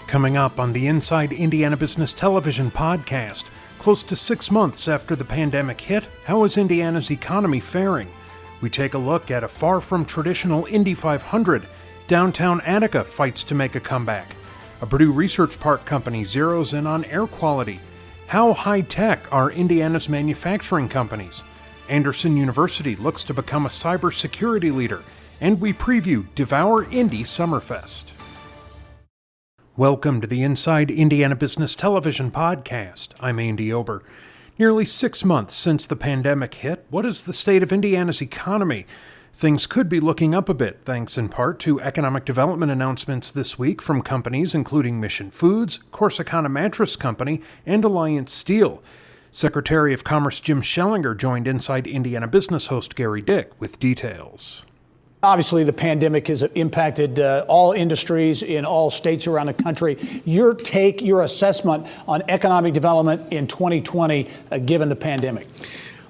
Coming up on the Inside Indiana Business Television podcast, close to 6 months after the pandemic hit, how is Indiana's economy faring? We take a look at a far from traditional Indy 500. Downtown Attica fights to make a comeback. A Purdue Research Park company zeroes in on air quality. How high-tech are Indiana's manufacturing companies? Anderson University looks to become a cybersecurity leader. And we preview Devour Indy Summerfest. Welcome to the Inside Indiana Business Television podcast. I'm Andy Ober. Nearly 6 months since the pandemic hit, what is the state of Indiana's economy? Things could be looking up a bit, thanks in part to economic development announcements this week from companies including Mission Foods, Corsicana Mattress Company, and Alliance Steel. Secretary of Commerce Jim Schellinger joined Inside Indiana Business host Gary Dick with details. Obviously, the pandemic has impacted all industries in all states around the country. Your take, your assessment on economic development in 2020, given the pandemic?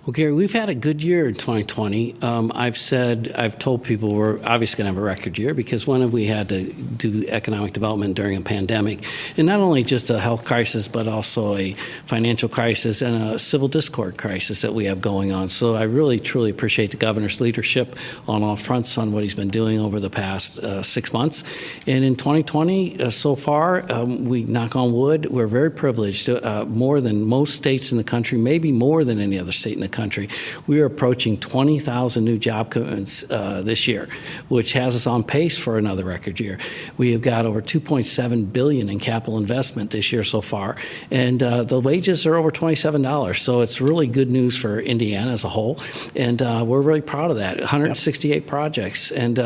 Well, Gary, we've had a good year in 2020. I've told people we're obviously going to have a record year because one, we had to do economic development during a pandemic, and not only just a health crisis, but also a financial crisis and a civil discord crisis that we have going on. So I really, truly appreciate the governor's leadership on all fronts on what he's been doing over the past 6 months. And in 2020, so far, we knock on wood, we're very privileged. More than most states in the country, maybe more than any other state in the country. We are approaching 20,000 new job commitments this year, which has us on pace for another record year. We have got over $2.7 billion in capital investment this year so far, and the wages are over $27. So it's really good news for Indiana as a whole, and we're really proud of that. 168 projects, and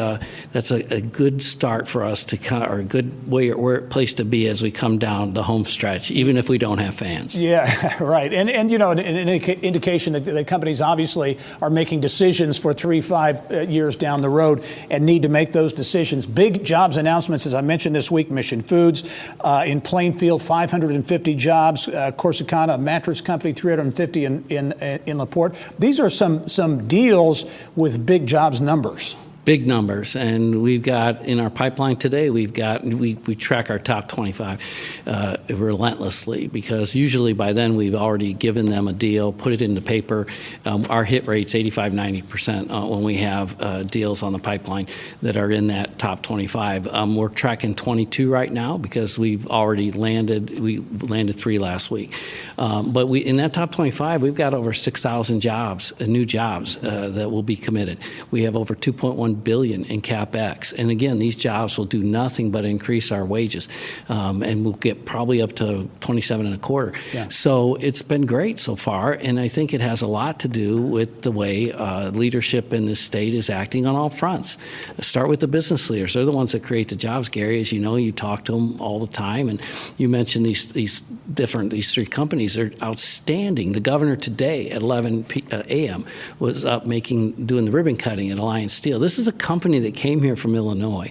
that's a good start for us to, or a good place to be as we come down the home stretch, even if we don't have fans. Yeah, right. And you know, an indication that the companies obviously are making decisions for 3-5 years down the road and need to make those decisions. Big jobs announcements, as I mentioned this week, Mission Foods in Plainfield, 550 jobs, Corsicana Mattress Company, 350 in LaPorte. These are some deals with big jobs numbers. Big numbers, and we've got in our pipeline today. We track our top 25 relentlessly because usually by then we've already given them a deal, put it into paper. Our hit rate's 85-90% when we have deals on the pipeline that are in that top 25. We're tracking 22 right now because we've already landed. We landed 3 last week, but in that top 25 we've got over 6,000 jobs, new jobs that will be committed. We have over $2.1 billion in CapEx. And again, these jobs will do nothing but increase our wages. And we'll get probably up to 27 and a quarter. Yeah. So it's been great so far. And I think it has a lot to do with the way leadership in this state is acting on all fronts. Start with the business leaders. They're the ones that create the jobs, Gary. As you know, you talk to them all the time. And you mentioned these 3 companies. They're outstanding. The governor today at 11 a.m. was up doing the ribbon cutting at Alliance Steel. This is a company that came here from Illinois.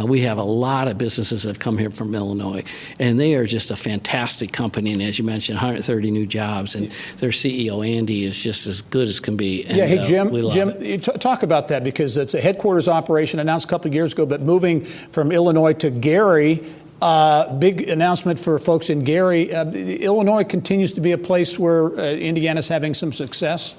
We have a lot of businesses that have come here from Illinois, and they are just a fantastic company. And as you mentioned, 130 new jobs, and their CEO, Andy, is just as good as can be. And, yeah, hey, Jim, talk about that because it's a headquarters operation announced a couple of years ago, but moving from Illinois to Gary, big announcement for folks in Gary. Illinois continues to be a place where Indiana's having some success.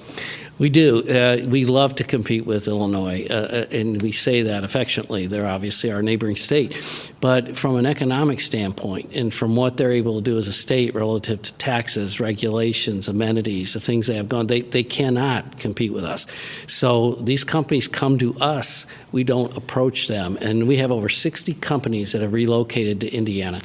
We do. We love to compete with Illinois, and we say that affectionately. They're obviously our neighboring state. But from an economic standpoint and from what they're able to do as a state relative to taxes, regulations, amenities, the things they have gone, they cannot compete with us. So these companies come to us. We don't approach them. And we have over 60 companies that have relocated to Indiana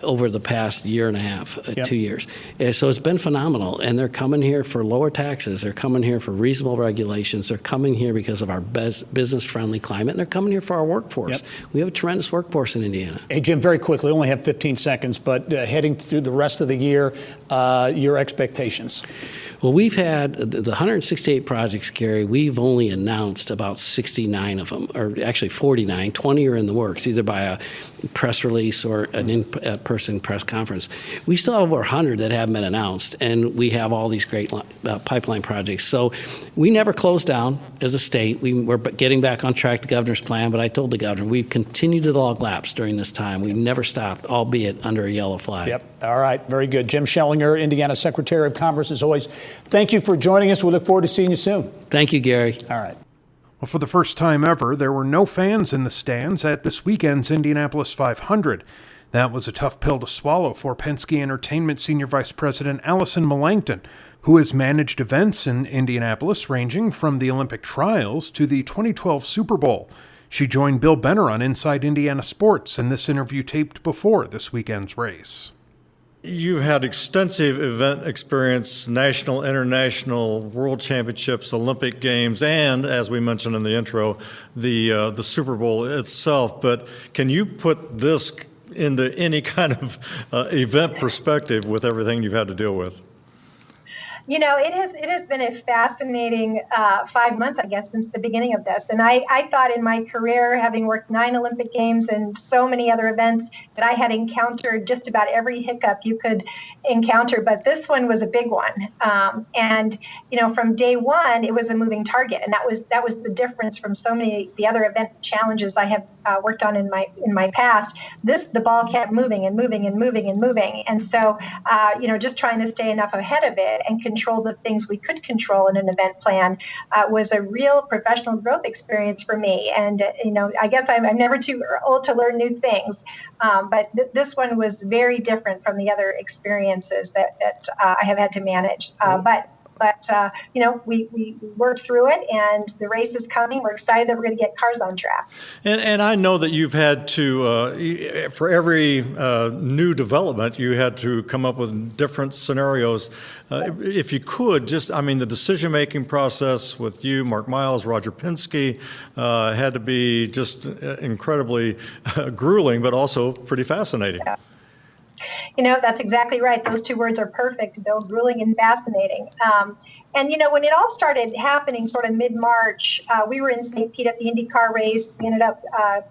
over the past year and a half, 2 years. So it's been phenomenal. And they're coming here for lower taxes. They're coming here for reasonable regulations. They're coming here because of our business-friendly climate, and they're coming here for our workforce. We have a tremendous workforce in Indiana. Hey, Jim, very quickly, only have 15 seconds, but heading through the rest of the year, your expectations? Well, we've had the 168 projects, Gary. We've only announced about 69 of them, or actually 49. 20 are in the works, either by a press release or an in-person press conference. We still have over 100 that haven't been announced, and we have all these great pipeline projects. So we never closed down as a state. We're getting back on track, the governor's plan, but I told the governor we've continued to log laps during this time. We've never stopped, albeit under a yellow flag. Yep. All right. Very good. Jim Schellinger, Indiana Secretary of Commerce, as always. Thank you for joining us. We look forward to seeing you soon. Thank you, Gary. All right. Well, for the first time ever, there were no fans in the stands at this weekend's Indianapolis 500. That was a tough pill to swallow for Penske Entertainment Senior Vice President Allison Melanchthon, who has managed events in Indianapolis ranging from the Olympic trials to the 2012 Super Bowl. She joined Bill Benner on Inside Indiana Sports in this interview taped before this weekend's race. You've had extensive event experience, national, international, world championships, Olympic Games, and, as we mentioned in the intro, the Super Bowl itself. But can you put this into any kind of event perspective with everything you've had to deal with? You know, it has been a fascinating 5 months, I guess, since the beginning of this. And I thought in my career, having worked 9 Olympic Games and so many other events, that I had encountered just about every hiccup you could encounter. But this one was a big one. And, you know, from day one, it was a moving target. And that was the difference from so many the other event challenges I have worked on in my past. The ball kept moving and moving and moving and moving. And so, you know, just trying to stay enough ahead of it and control the things we could control in an event plan was a real professional growth experience for me. And, you know, I guess I'm never too old to learn new things. But this one was very different from the other experiences that I have had to manage. But you know, we worked through it, and the race is coming. We're excited that we're going to get cars on track. And I know that you've had to, for every new development, you had to come up with different scenarios. If you could, the decision-making process with you, Mark Miles, Roger Penske, had to be just incredibly grueling, but also pretty fascinating. Yeah. You know, that's exactly right. Those two words are perfect, Bill, grueling and fascinating. And, you know, when it all started happening sort of mid-March, we were in St. Pete at the IndyCar race. We ended up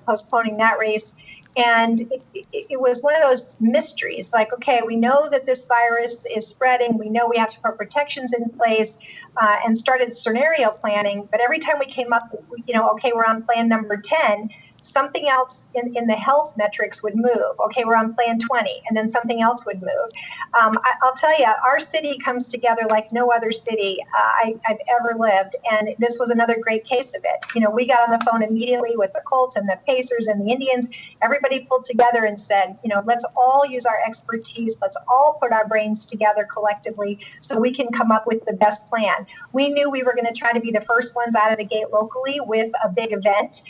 postponing that race. And it was one of those mysteries, like, okay, we know that this virus is spreading. We know we have to put protections in place and started scenario planning. But every time we came up, you know, okay, we're on plan number 10, something else in the health metrics would move. Okay, we're on plan 20, and then something else would move. I'll tell you, our city comes together like no other city I've ever lived, and this was another great case of it. You know, we got on the phone immediately with the Colts and the Pacers and the Indians. Everybody pulled together and said, you know, let's all use our expertise. Let's all put our brains together collectively so we can come up with the best plan. We knew we were going to try to be the first ones out of the gate locally with a big event,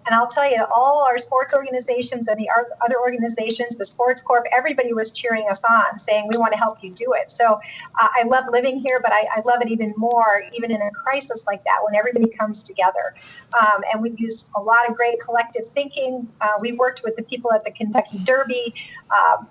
and I'll tell you, all our sports organizations and the other organizations, the Sports Corp, everybody was cheering us on, saying, we want to help you do it. So I love living here, but I love it even more, even in a crisis like that, when everybody comes together. And we've used a lot of great collective thinking. We worked with the people at the Kentucky Derby.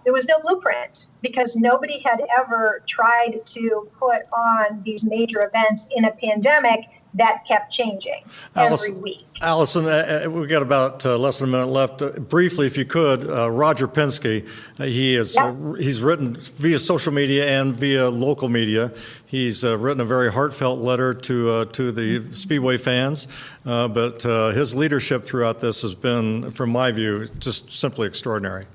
There was no blueprint because nobody had ever tried to put on these major events in a pandemic that kept changing every week. Allison, we've got about less than a minute left. Briefly, if you could, Roger Penske, he's written via social media and via local media. He's written a very heartfelt letter to the Speedway fans, but his leadership throughout this has been, from my view, just simply extraordinary.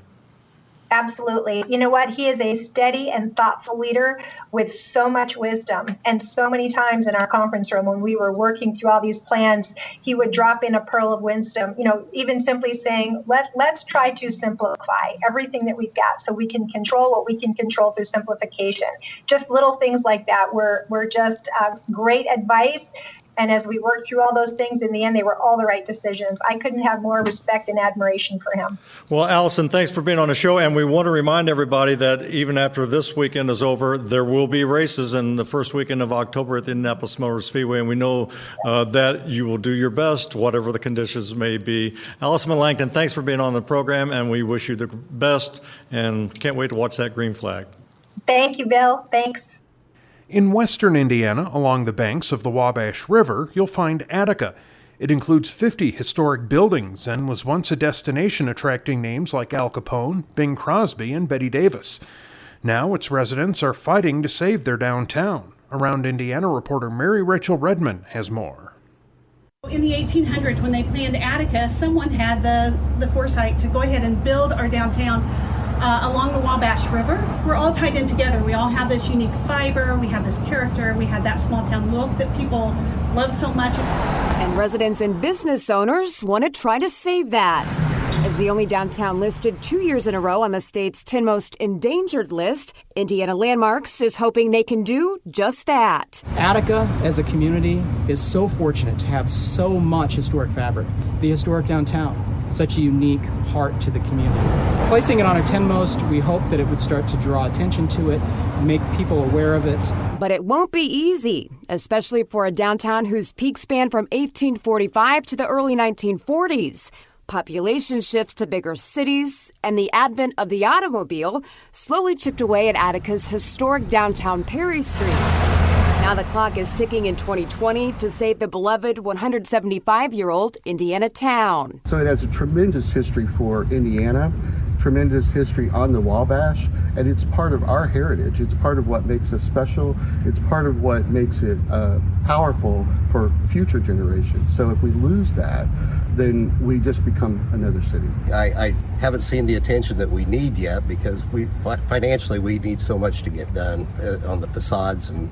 Absolutely. You know what? He is a steady and thoughtful leader with so much wisdom. And so many times in our conference room when we were working through all these plans, he would drop in a pearl of wisdom, you know, even simply saying, let's try to simplify everything that we've got so we can control what we can control through simplification. Just little things like that were just great advice. And as we worked through all those things, in the end, they were all the right decisions. I couldn't have more respect and admiration for him. Well, Allison, thanks for being on the show. And we want to remind everybody that even after this weekend is over, there will be races in the first weekend of October at the Indianapolis Motor Speedway. And we know that you will do your best, whatever the conditions may be. Allison Melanchthon, thanks for being on the program. And we wish you the best and can't wait to watch that green flag. Thank you, Bill. Thanks. In western Indiana, along the banks of the Wabash River, you'll find Attica. It includes 50 historic buildings and was once a destination attracting names like Al Capone, Bing Crosby, and Betty Davis. Now its residents are fighting to save their downtown. Around Indiana reporter Mary Rachel Redman has more. In the 1800s, when they planned Attica, someone had the foresight to go ahead and build our downtown along the Wabash River. We're all tied in together. We all have this unique fiber. We have this character. We have that small town look that people love so much. And residents and business owners want to try to save that. As the only downtown listed 2 years in a row on the state's 10 most endangered list, Indiana Landmarks is hoping they can do just that. Attica, as a community, is so fortunate to have so much historic fabric. The historic downtown, such a unique heart to the community. Placing it on a 10 most, we hope that it would start to draw attention to it, make people aware of it. But it won't be easy, especially for a downtown whose peak span from 1845 to the early 1940s. Population shifts to bigger cities, and the advent of the automobile slowly chipped away at Attica's historic downtown Perry Street. Now the clock is ticking in 2020 to save the beloved 175-year-old Indiana town. So it has a tremendous history for Indiana, tremendous history on the Wabash, and it's part of our heritage. It's part of what makes us special. It's part of what makes it powerful for future generations. So if we lose that, then we just become another city. I haven't seen the attention that we need yet because financially we need so much to get done on the facades, and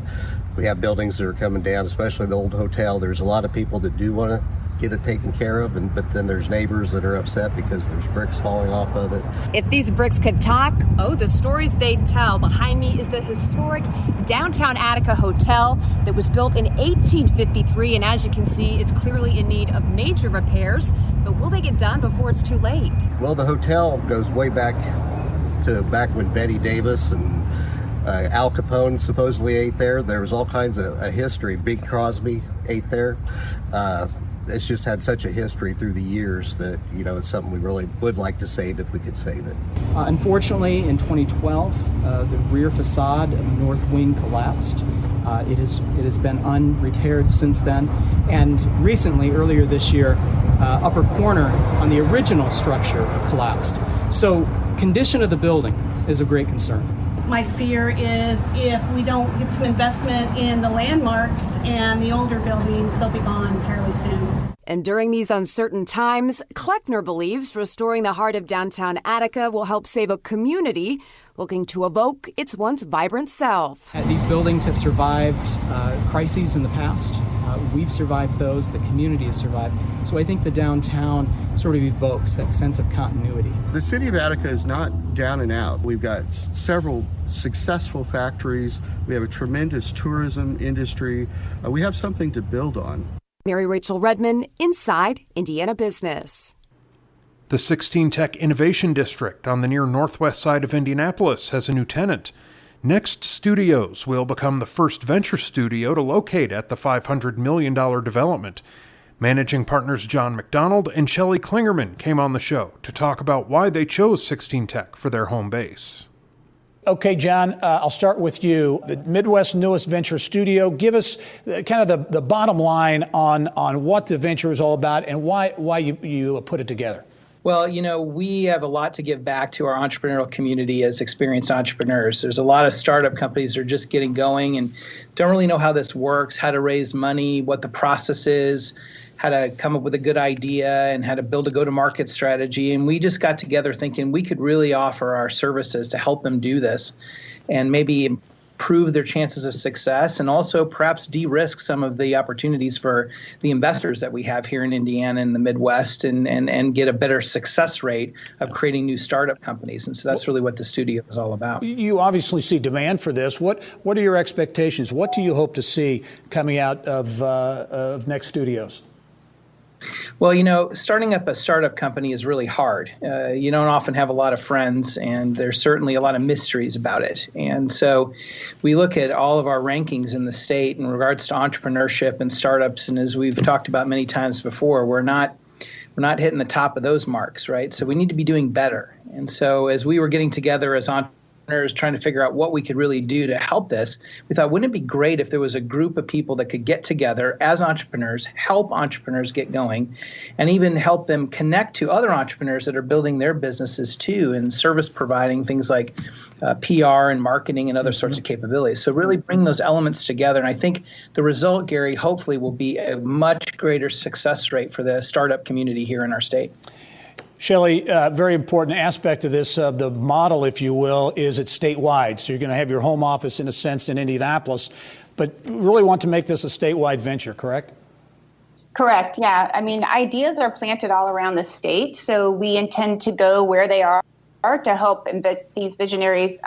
we have buildings that are coming down, especially the old hotel. There's a lot of people that do want to get it taken care of, but then there's neighbors that are upset because there's bricks falling off of it. If these bricks could talk, the stories they'd tell. Behind me is the historic downtown Attica Hotel that was built in 1853, and as you can see, it's clearly in need of major repairs. But will they get done before it's too late? Well, the hotel goes way back to when Betty Davis and Al Capone supposedly ate there. There was all kinds of a history. Bing Crosby ate there. It's just had such a history through the years that, it's something we really would like to save if we could save it. Unfortunately, in 2012, the rear facade of the north wing collapsed. It has been unrepaired since then. And recently, earlier this year, upper corner on the original structure collapsed. So condition of the building is a great concern. My fear is if we don't get some investment in the landmarks and the older buildings, they'll be gone fairly soon. And during these uncertain times, Kleckner believes restoring the heart of downtown Attica will help save a community looking to evoke its once vibrant self. These buildings have survived crises in the past. We've survived those. The community has survived. So I think the downtown sort of evokes that sense of continuity. The city of Attica is not down and out. We've got several successful factories. We have a tremendous tourism industry. We have something to build on. Mary Rachel Redman, Inside Indiana Business. The 16 Tech Innovation District on the near northwest side of Indianapolis has a new tenant. Next Studios will become the first venture studio to locate at the $500 million development. Managing partners John McDonald and Shelley Klingerman came on the show to talk about why they chose 16 Tech for their home base. Okay, John, I'll start with you. The Midwest's newest venture studio. Give us kind of the bottom line on what the venture is all about and why you put it together. Well, we have a lot to give back to our entrepreneurial community as experienced entrepreneurs. There's a lot of startup companies that are just getting going and don't really know how this works, how to raise money, what the process is, how to come up with a good idea, and how to build a go-to-market strategy. And we just got together thinking we could really offer our services to help them do this and maybe improve their chances of success and also perhaps de-risk some of the opportunities for the investors that we have here in Indiana and the Midwest and get a better success rate of creating new startup companies. And so that's really what the studio is all about. You obviously see demand for this. What are your expectations? What do you hope to see coming out of Next Studios? Well, starting up a startup company is really hard. You don't often have a lot of friends, and there's certainly a lot of mysteries about it. And so we look at all of our rankings in the state in regards to entrepreneurship and startups, and as we've talked about many times before, we're not hitting the top of those marks, right? So we need to be doing better. And so as we were getting together as entrepreneurs entrepreneurs trying to figure out what we could really do to help this, we thought, wouldn't it be great if there was a group of people that could get together as entrepreneurs, help entrepreneurs get going, and even help them connect to other entrepreneurs that are building their businesses too, and service providing things like PR and marketing and other sorts of capabilities. So really bring those elements together. And I think the result, Gary, hopefully will be a much greater success rate for the startup community here in our state. Shelley, very important aspect of this, the model, if you will, is it's statewide. So you're going to have your home office, in a sense, in Indianapolis, but really want to make this a statewide venture, correct? Correct, yeah. I mean, ideas are planted all around the state, so we intend to go where they are to help these visionaries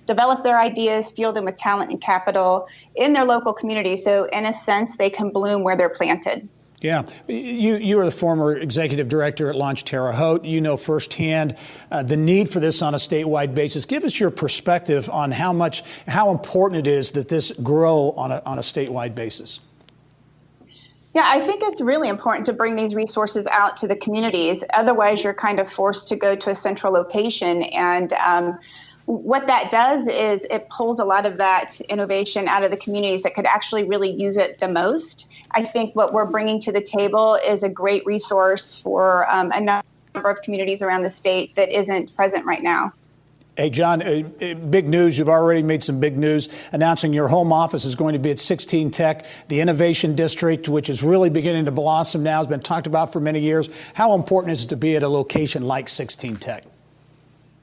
develop their ideas, fuel them with talent and capital in their local community. So in a sense, they can bloom where they're planted. Yeah, you are the former executive director at Launch Terre Haute. You know firsthand the need for this on a statewide basis. Give us your perspective on how important it is that this grow on a statewide basis. Yeah, I think it's really important to bring these resources out to the communities. Otherwise, you're kind of forced to go to a central location. And what that does is it pulls a lot of that innovation out of the communities that could actually really use it the most. I think what we're bringing to the table is a great resource for a number of communities around the state that isn't present right now. Hey, John, big news. You've already made some big news announcing your home office is going to be at 16 Tech, the Innovation District, which is really beginning to blossom now, has been talked about for many years. How important is it to be at a location like 16 Tech?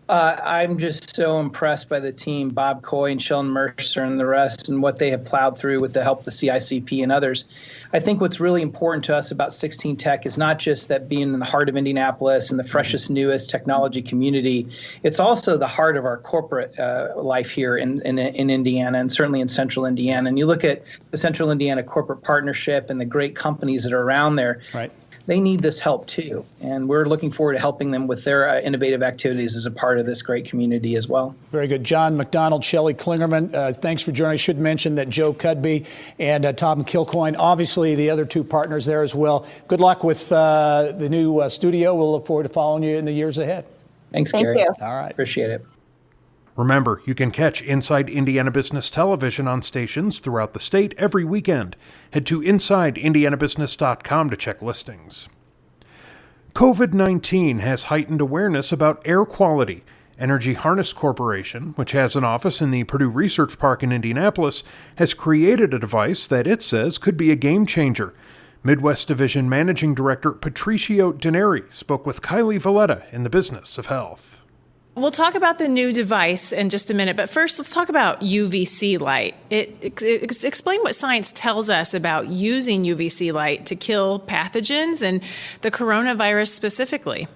I'm just so impressed by the team, Bob Coy and Sheldon Mercer and the rest, and what they have plowed through with the help of the CICP and others. I think what's really important to us about 16 Tech is not just that being in the heart of Indianapolis and the freshest, newest technology community. It's also the heart of our corporate life here in Indiana, and certainly in Central Indiana. And you look at the Central Indiana Corporate Partnership and the great companies that are around there. Right. They need this help too, and we're looking forward to helping them with their innovative activities as a part of this great community as well. Very good. John McDonald, Shelley Klingerman, thanks for joining. I should mention that Joe Cudby and Tom Kilcoyne, obviously the other two partners there as well. Good luck with the new studio. We'll look forward to following you in the years ahead. Thanks, Gary. Thank you. All right. Appreciate it. Remember, you can catch Inside Indiana Business Television on stations throughout the state every weekend. Head to InsideIndianaBusiness.com to check listings. COVID-19 has heightened awareness about air quality. Energy Harness Corporation, which has an office in the Purdue Research Park in Indianapolis, has created a device that it says could be a game changer. Midwest Division Managing Director Patricio Deneri spoke with Kylie Valletta in the Business of Health. We'll talk about the new device in just a minute, but first let's talk about UVC light. Explain what science tells us about using UVC light to kill pathogens and the coronavirus specifically.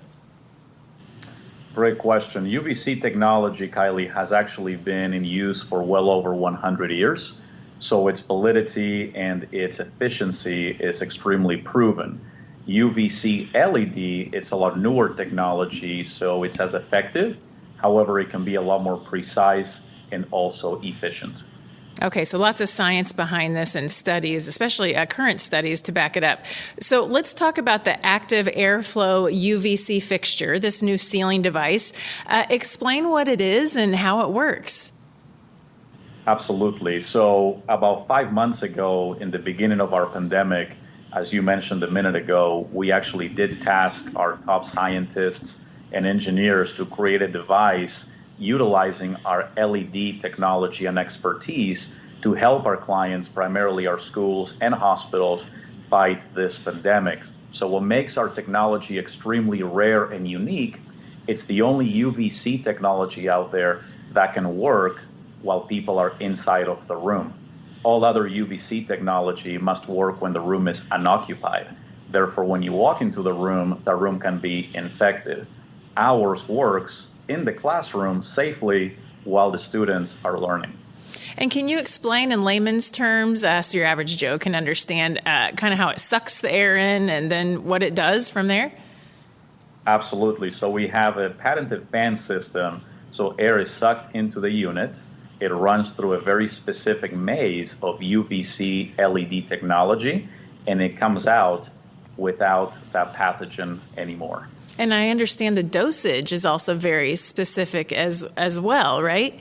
Great question. UVC technology, Kylie, has actually been in use for well over 100 years, so its validity and its efficiency is extremely proven. UVC LED, it's a lot newer technology, so it's as effective. However, it can be a lot more precise and also efficient. Okay, so lots of science behind this and studies, especially current studies to back it up. So let's talk about the active airflow UVC fixture, this new ceiling device. Explain what it is and how it works. Absolutely. So about 5 months ago, in the beginning of our pandemic, as you mentioned a minute ago, we actually did task our top scientists and engineers to create a device utilizing our LED technology and expertise to help our clients, primarily our schools and hospitals, fight this pandemic. So what makes our technology extremely rare and unique, it's the only UVC technology out there that can work while people are inside of the room. All other UVC technology must work when the room is unoccupied. Therefore, when you walk into the room can be infected. Ours works in the classroom safely while the students are learning. And can you explain in layman's terms, so your average Joe can understand kind of how it sucks the air in and then what it does from there? Absolutely. So we have a patented fan system. So air is sucked into the unit. It runs through a very specific maze of UVC LED technology, and it comes out without that pathogen anymore. And I understand the dosage is also very specific as well, right?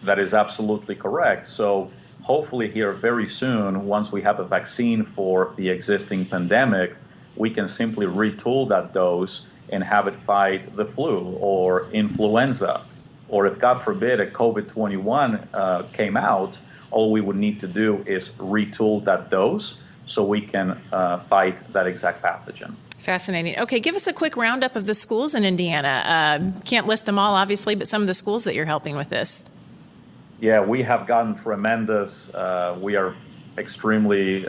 That is absolutely correct. So hopefully here very soon, once we have a vaccine for the existing pandemic, we can simply retool that dose and have it fight the flu or influenza. Or if, God forbid, a COVID-21 came out, all we would need to do is retool that dose so we can fight that exact pathogen. Fascinating. Okay, give us a quick roundup of the schools in Indiana. Can't list them all, obviously, but some of the schools that you're helping with this. Yeah, we have gotten tremendous. We are extremely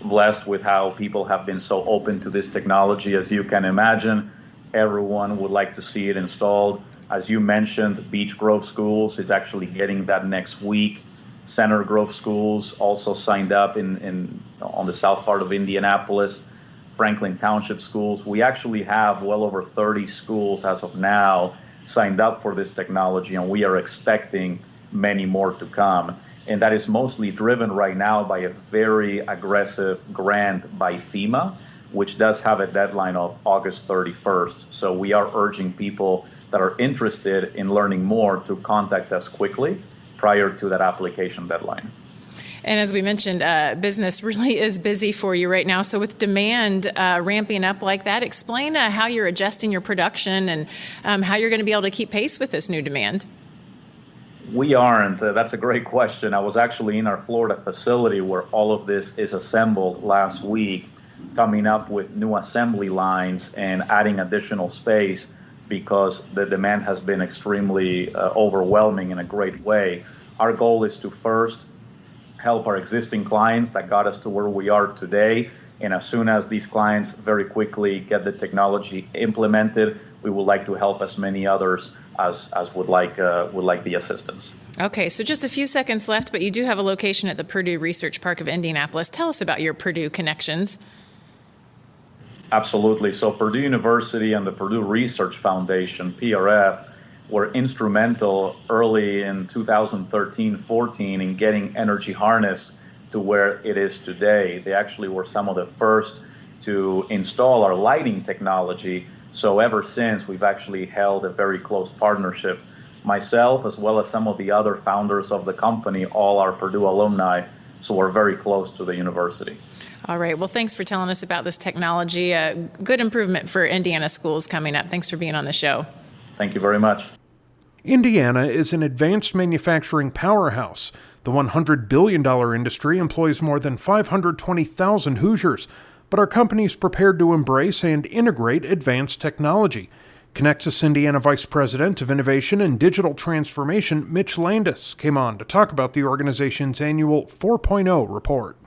blessed with how people have been so open to this technology. As you can imagine, everyone would like to see it installed. As you mentioned, Beech Grove Schools is actually getting that next week. Center Grove Schools also signed up on the south part of Indianapolis. Franklin Township Schools. We actually have well over 30 schools as of now signed up for this technology, and we are expecting many more to come. And that is mostly driven right now by a very aggressive grant by FEMA, which does have a deadline of August 31st. So we are urging people that are interested in learning more to contact us quickly prior to that application deadline. And as we mentioned, business really is busy for you right now. So with demand ramping up like that, explain how you're adjusting your production and how you're going to be able to keep pace with this new demand. We aren't. That's a great question. I was actually in our Florida facility where all of this is assembled last week, coming up with new assembly lines and adding additional space because the demand has been extremely overwhelming in a great way. Our goal is to first help our existing clients that got us to where we are today. And as soon as these clients very quickly get the technology implemented, we would like to help as many others as would like the assistance. Okay, so just a few seconds left, but you do have a location at the Purdue Research Park of Indianapolis. Tell us about your Purdue connections. Absolutely. So Purdue University and the Purdue Research Foundation, PRF, were instrumental early in 2013-14 in getting energy harness to where it is today. They actually were some of the first to install our lighting technology. So ever since, we've actually held a very close partnership. Myself, as well as some of the other founders of the company, all are Purdue alumni, so we're very close to the university. All right. Well, thanks for telling us about this technology. Good improvement for Indiana schools coming up. Thanks for being on the show. Thank you very much. Indiana is an advanced manufacturing powerhouse. The $100 billion industry employs more than 520,000 Hoosiers, but our company is prepared to embrace and integrate advanced technology. Connexus Indiana Vice President of Innovation and Digital Transformation, Mitch Landis, came on to talk about the organization's annual 4.0 report.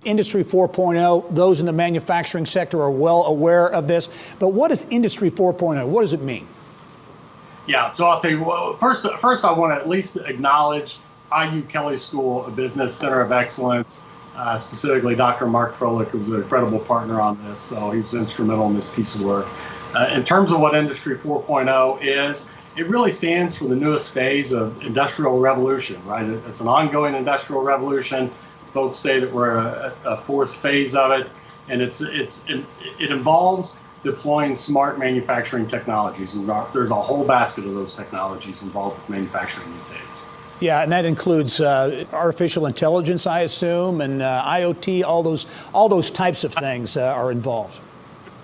Industry 4.0, those in the manufacturing sector are well aware of this, but what is Industry 4.0? What does it mean? Yeah, so I'll tell you, well, first I want to at least acknowledge IU Kelley School of Business Center of Excellence, specifically Dr. Mark Froelich, who was an incredible partner on this, so he was instrumental in this piece of work. In terms of what Industry 4.0 is, it really stands for the newest phase of industrial revolution, right? It's an ongoing industrial revolution. Folks say that we're a fourth phase of it, and it involves deploying smart manufacturing technologies. And there's a whole basket of those technologies involved with manufacturing these days. Yeah, and that includes artificial intelligence, I assume, and IoT. All those types of things are involved.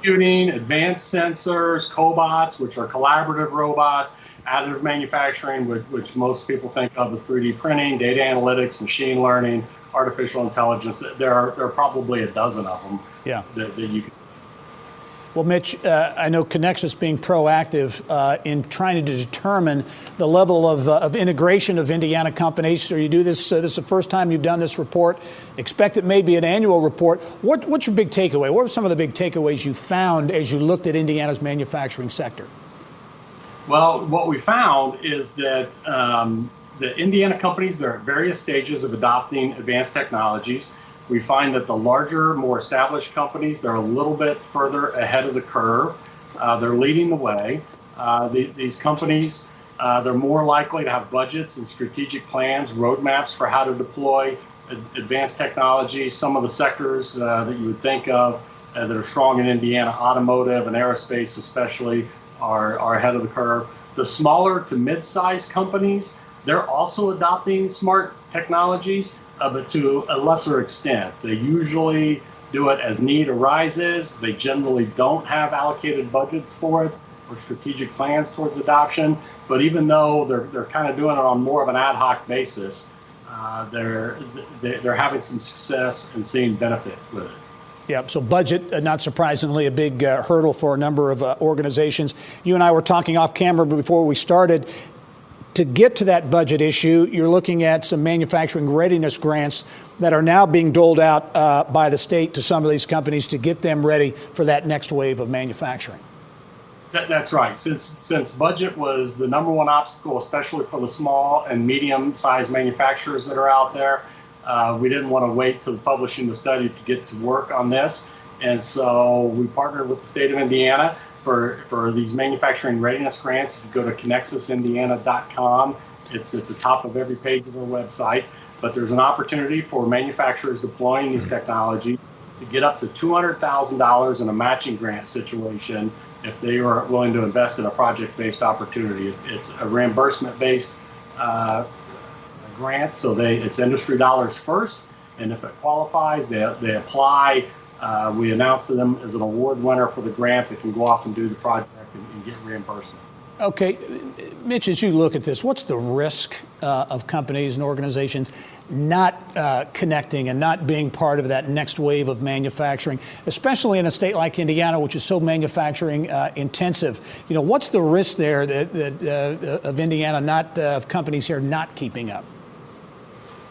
Computing, advanced sensors, cobots, which are collaborative robots, additive manufacturing, which most people think of as 3D printing, data analytics, machine learning, artificial intelligence. There are probably a dozen of them. Yeah. That you can. Well, Mitch, I know Connexus being proactive in trying to determine the level of integration of Indiana companies. So you do this. This is the first time you've done this report. Expect it may be an annual report. What's your big takeaway? What are some of the big takeaways you found as you looked at Indiana's manufacturing sector? Well, what we found is that the Indiana companies, they're at various stages of adopting advanced technologies. We find that the larger, more established companies, they're a little bit further ahead of the curve. They're leading the way. These companies, they're more likely to have budgets and strategic plans, roadmaps for how to deploy advanced technology. Some of the sectors that you would think of that are strong in Indiana. Automotive and aerospace especially are ahead of the curve. The smaller to mid-sized companies, they're also adopting smart technologies, but to a lesser extent. They usually do it as need arises. They generally don't have allocated budgets for it or strategic plans towards adoption. But even though they're kind of doing it on more of an ad hoc basis, they're having some success and seeing benefit with it. Yeah, so budget, not surprisingly, a big hurdle for a number of organizations. You and I were talking off camera before we started. To get to that budget issue, you're looking at some manufacturing readiness grants that are now being doled out by the state to some of these companies to get them ready for that next wave of manufacturing. That's right. Since budget was the number one obstacle, especially for the small and medium-sized manufacturers that are out there, we didn't want to wait till publishing the study to get to work on this. And so we partnered with the state of Indiana for these manufacturing readiness grants. If you go to connexusindiana.com, it's at the top of every page of our website. But there's an opportunity for manufacturers deploying these technologies to get up to $200,000 in a matching grant situation if they are willing to invest in a project-based opportunity. It's a reimbursement-based grant, so it's industry dollars first, and if it qualifies, they apply. We announce to them as an award winner for the grant. They can go off and do the project and get reimbursement. Okay, Mitch, as you look at this, what's the risk of companies and organizations not connecting and not being part of that next wave of manufacturing, especially in a state like Indiana, which is so manufacturing intensive? You know, what's the risk there of Indiana of companies here not keeping up?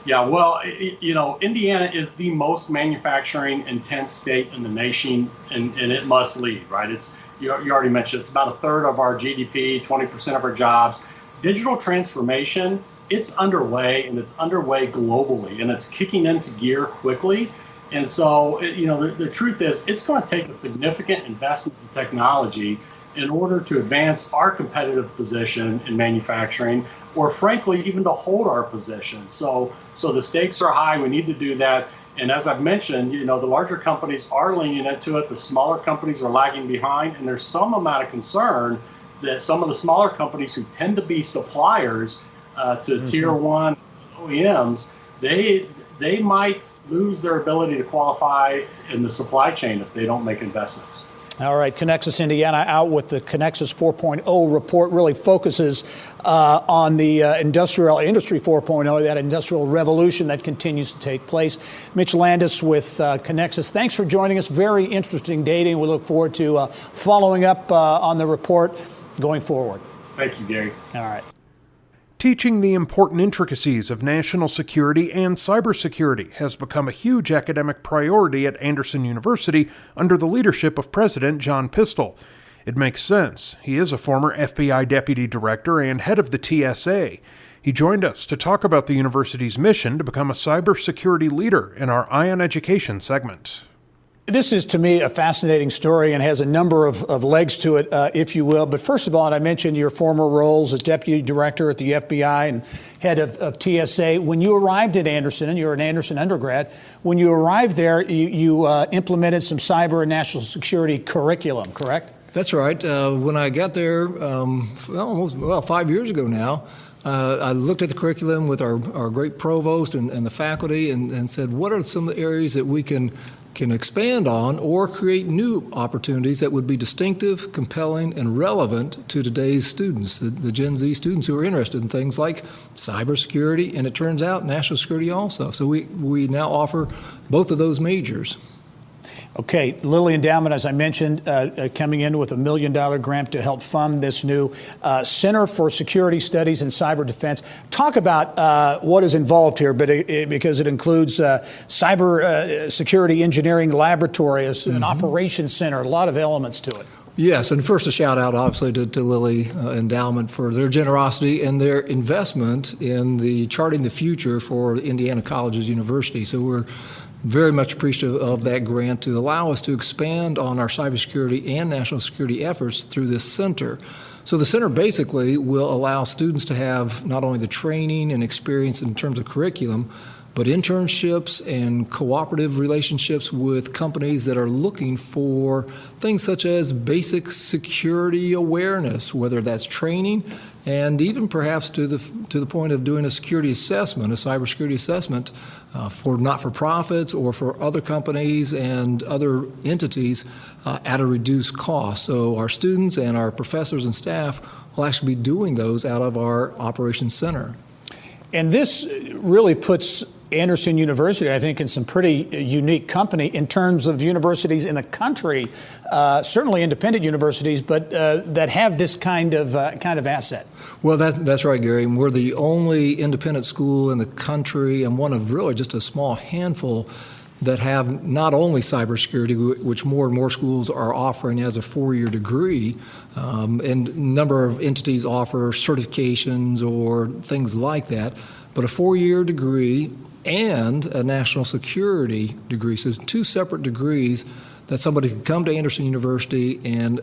Yeah, well, Indiana is the most manufacturing intense state in the nation, and it must lead, right? You already mentioned it's about a third of our GDP, 20% of our jobs. Digital transformation, it's underway, and it's underway globally, and it's kicking into gear quickly. And so, the truth is, it's going to take a significant investment in technology in order to advance our competitive position in manufacturing, or frankly, even to hold our position. So the stakes are high. We need to do that. And as I've mentioned, the larger companies are leaning into it. The smaller companies are lagging behind. And there's some amount of concern that some of the smaller companies who tend to be suppliers to tier one OEMs, they might lose their ability to qualify in the supply chain if they don't make investments. All right, Connexus Indiana out with the Connexus 4.0 report, really focuses on the industry 4.0, that industrial revolution that continues to take place. Mitch Landis with Connexus, thanks for joining us. Very interesting data. We look forward to following up on the report going forward. Thank you, Gary. All right. Teaching the important intricacies of national security and cybersecurity has become a huge academic priority at Anderson University under the leadership of President John Pistole. It makes sense. He is a former FBI deputy director and head of the TSA. He joined us to talk about the university's mission to become a cybersecurity leader in our Eye on Education segment. This is, to me, a fascinating story and has a number of legs to it, if you will. But first of all, and I mentioned your former roles as deputy director at the FBI and head of TSA. When you arrived at Anderson, and you're an Anderson undergrad, when you arrived there, you implemented some cyber and national security curriculum, correct? That's right. When I got there, almost 5 years ago now, I looked at the curriculum with our great provost and the faculty and said, what are some of the areas that we can expand on or create new opportunities that would be distinctive, compelling, and relevant to today's students, the Gen Z students who are interested in things like cybersecurity, and it turns out national security also. So we now offer both of those majors. Okay, Lilly Endowment, as I mentioned, coming in with $1 million grant to help fund this new Center for Security Studies and Cyber Defense. Talk about what is involved here, but because it includes cyber security engineering laboratory, an operations center, a lot of elements to it. Yes, and first a shout out, obviously, to Lilly Endowment for their generosity and their investment in the charting the future for Indiana colleges, universities. So we're very much appreciative of that grant to allow us to expand on our cybersecurity and national security efforts through this center. So the center basically will allow students to have not only the training and experience in terms of curriculum, but internships and cooperative relationships with companies that are looking for things such as basic security awareness, whether that's training, and even perhaps to the point of doing a security assessment, a cybersecurity assessment for not-for-profits or for other companies and other entities at a reduced cost. So our students and our professors and staff will actually be doing those out of our operations center. And this really puts Anderson University, I think, in some pretty unique company in terms of universities in the country, certainly independent universities, but that have this kind of asset. Well, that's right, Gary. We're the only independent school in the country and one of really just a small handful that have not only cybersecurity, which more and more schools are offering as a 4-year degree, and a number of entities offer certifications or things like that, but a 4-year degree and a national security degree. So 2 separate degrees that somebody could come to Anderson University, and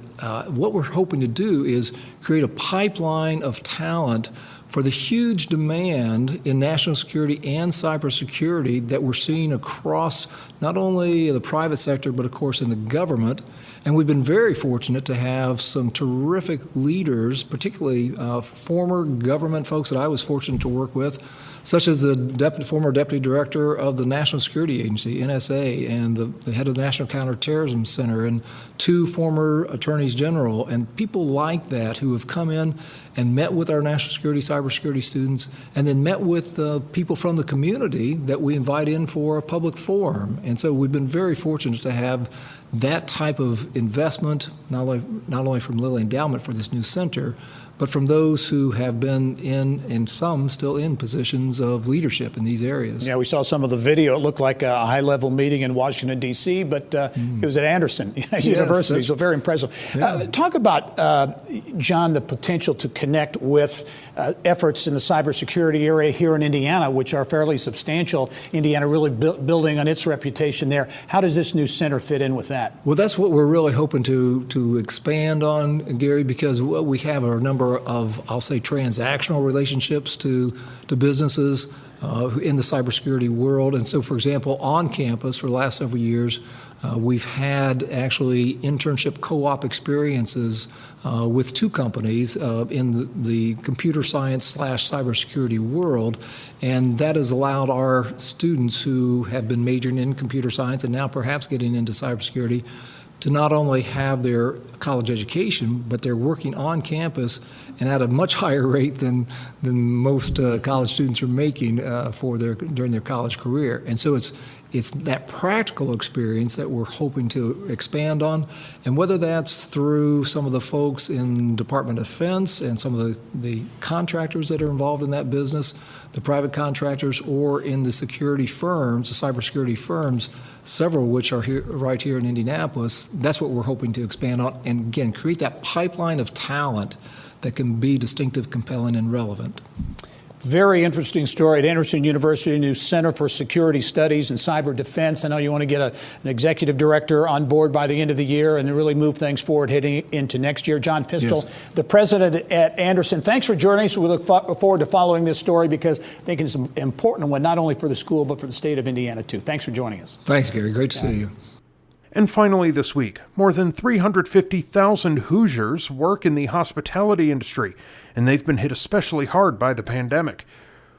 what we're hoping to do is create a pipeline of talent for the huge demand in national security and cybersecurity that we're seeing across not only the private sector, but of course in the government. And we've been very fortunate to have some terrific leaders, particularly former government folks that I was fortunate to work with, such as the former deputy director of the National Security Agency, NSA, and the head of the National Counterterrorism Center, and 2 former attorneys general, and people like that who have come in and met with our national security, cybersecurity students, and then met with people from the community that we invite in for a public forum. And so we've been very fortunate to have that type of investment, not only from Lilly Endowment for this new center, but from those who have been in, and some still in, positions of leadership in these areas. Yeah, we saw some of the video. It looked like a high-level meeting in Washington, D.C., but it was at Anderson University, so very impressive. Yeah. Talk about, John, the potential to connect with efforts in the cybersecurity area here in Indiana, which are fairly substantial. Indiana really building on its reputation there. How does this new center fit in with that? Well, that's what we're really hoping to expand on, Gary, because what we have are a number of, I'll say, transactional relationships to businesses in the cybersecurity world. And so, for example, on campus for the last several years, we've had actually internship co-op experiences with 2 companies in the computer science / cybersecurity world. And that has allowed our students who have been majoring in computer science and now perhaps getting into cybersecurity to not only have their college education, but they're working on campus and at a much higher rate than most college students are making during their college career. And so it's that practical experience that we're hoping to expand on, and whether that's through some of the folks in Department of Defense and some of the contractors that are involved in that business, the private contractors, or in the security firms, the cybersecurity firms, several of which are right here in Indianapolis. That's what we're hoping to expand on, and again, create that pipeline of talent that can be distinctive, compelling, and relevant. Very interesting story at Anderson University, new Center for Security Studies and Cyber Defense. I know you want to get an executive director on board by the end of the year and really move things forward heading into next year. John Pistol, yes, the president at Anderson, thanks for joining us. We look forward to following this story because I think it's an important one, not only for the school, but for the state of Indiana, too. Thanks for joining us. Thanks, Gary. Great to see you. And finally this week, more than 350,000 Hoosiers work in the hospitality industry, and they've been hit especially hard by the pandemic.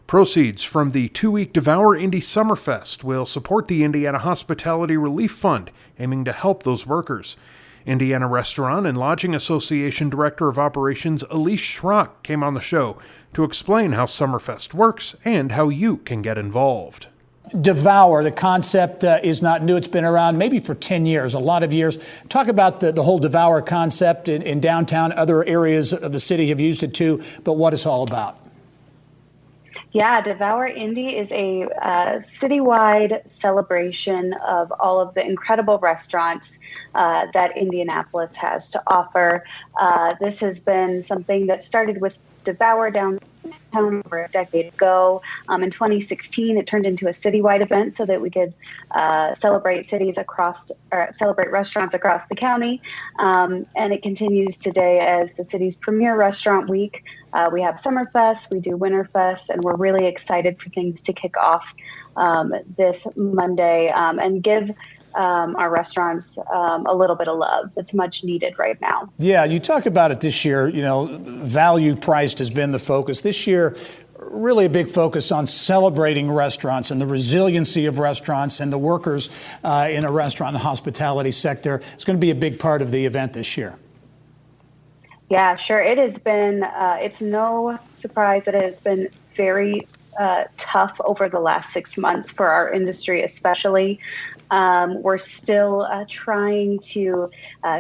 Proceeds from the 2-week Devour Indy Summerfest will support the Indiana Hospitality Relief Fund, aiming to help those workers. Indiana Restaurant and Lodging Association Director of Operations Elise Schrock came on the show to explain how Summerfest works and how you can get involved. Devour, the concept is not new. It's been around maybe for 10 years, a lot of years. Talk about the whole Devour concept in downtown. Other areas of the city have used it too, but what it's all about. Yeah, Devour Indy is a citywide celebration of all of the incredible restaurants that Indianapolis has to offer. This has been something that started with Devour downtown downtown over a decade ago. In 2016, it turned into a citywide event so that we could celebrate restaurants across the county. And it continues today as the city's premier restaurant week. We have Summerfest, we do Winterfest, and we're really excited for things to kick off this Monday and give our restaurants a little bit of love. It's much needed right now. Yeah, you talk about it this year, value priced has been the focus. This year, really a big focus on celebrating restaurants and the resiliency of restaurants and the workers in a restaurant and hospitality sector. It's going to be a big part of the event this year. Yeah, sure. It has been, it's no surprise that it has been very tough over the last 6 months for our industry, especially. We're still trying to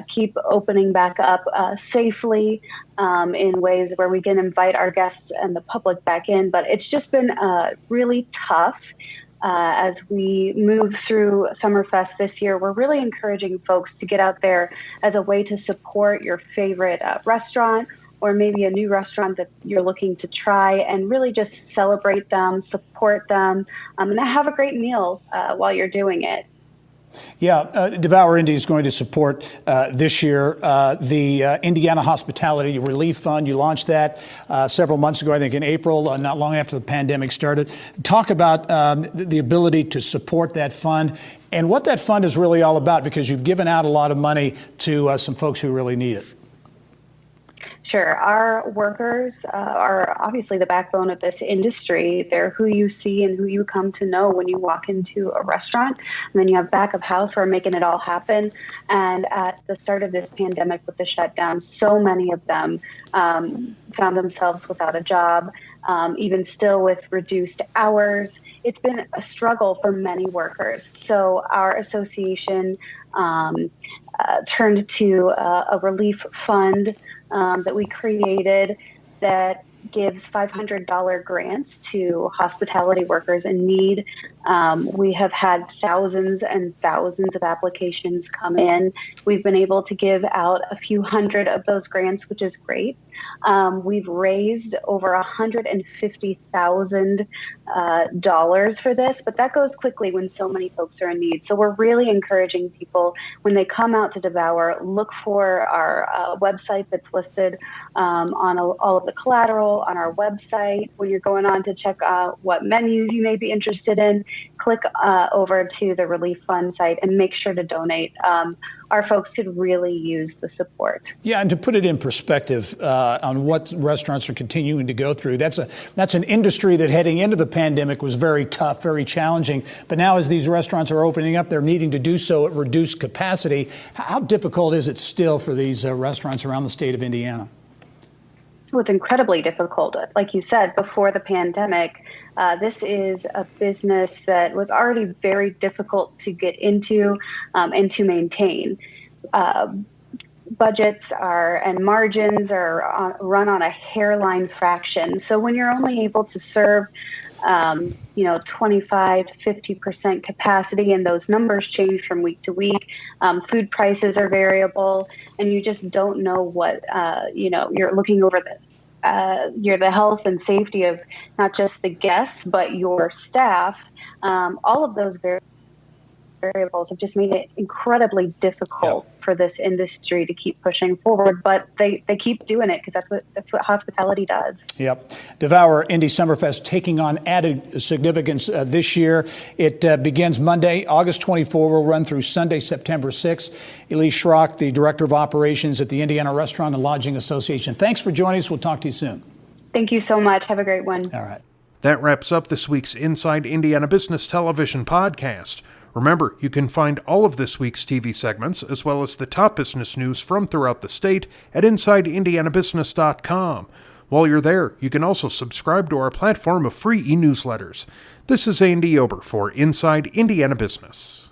keep opening back up safely in ways where we can invite our guests and the public back in. But it's just been really tough as we move through Summerfest this year. We're really encouraging folks to get out there as a way to support your favorite restaurant, or maybe a new restaurant that you're looking to try, and really just celebrate them, support them, and have a great meal while you're doing it. Yeah, Devour Indy is going to support this year the Indiana Hospitality Relief Fund. You launched that several months ago, I think in April, not long after the pandemic started. Talk about the ability to support that fund and what that fund is really all about, because you've given out a lot of money to some folks who really need it. Sure. Our workers are obviously the backbone of this industry. They're who you see and who you come to know when you walk into a restaurant. And then you have back of house who are making it all happen. And at the start of this pandemic with the shutdown, so many of them found themselves without a job, even still with reduced hours. It's been a struggle for many workers. So our association turned to a relief fund that we created that gives $500 grants to hospitality workers in need. We have had thousands and thousands of applications come in. We've been able to give out a few hundred of those grants, which is great. We've raised over $150,000 for this, but that goes quickly when so many folks are in need. So we're really encouraging people when they come out to Devour, look for our website that's listed on all of the collateral on our website. When you're going on to check out what menus you may be interested in, click over to the Relief Fund site and make sure to donate. Our folks could really use the support. Yeah, and to put it in perspective on what restaurants are continuing to go through, that's an industry that heading into the pandemic was very tough, very challenging. But now as these restaurants are opening up, they're needing to do so at reduced capacity. How difficult is it still for these restaurants around the state of Indiana? Well, it's incredibly difficult. Like you said, before the pandemic, this is a business that was already very difficult to get into and to maintain. Budgets and margins are run on a hairline fraction. So when you're only able to serve 25 to 50% capacity, and those numbers change from week to week. Food prices are variable, and you just don't know what, you're looking over the health and safety of not just the guests, but your staff. All of those variables have just made it incredibly difficult for this industry to keep pushing forward, but they keep doing it because that's what hospitality does. Yep. Devour Indy Summerfest taking on added significance this year. It begins Monday, August 24, will run through Sunday, September 6th. Elise Schrock, the Director of Operations at the Indiana Restaurant and Lodging Association. Thanks for joining us. We'll talk to you soon. Thank you so much. Have a great one. All right. That wraps up this week's Inside Indiana Business Television podcast. Remember, you can find all of this week's TV segments, as well as the top business news from throughout the state, at InsideIndianaBusiness.com. While you're there, you can also subscribe to our platform of free e-newsletters. This is Andy Ober for Inside Indiana Business.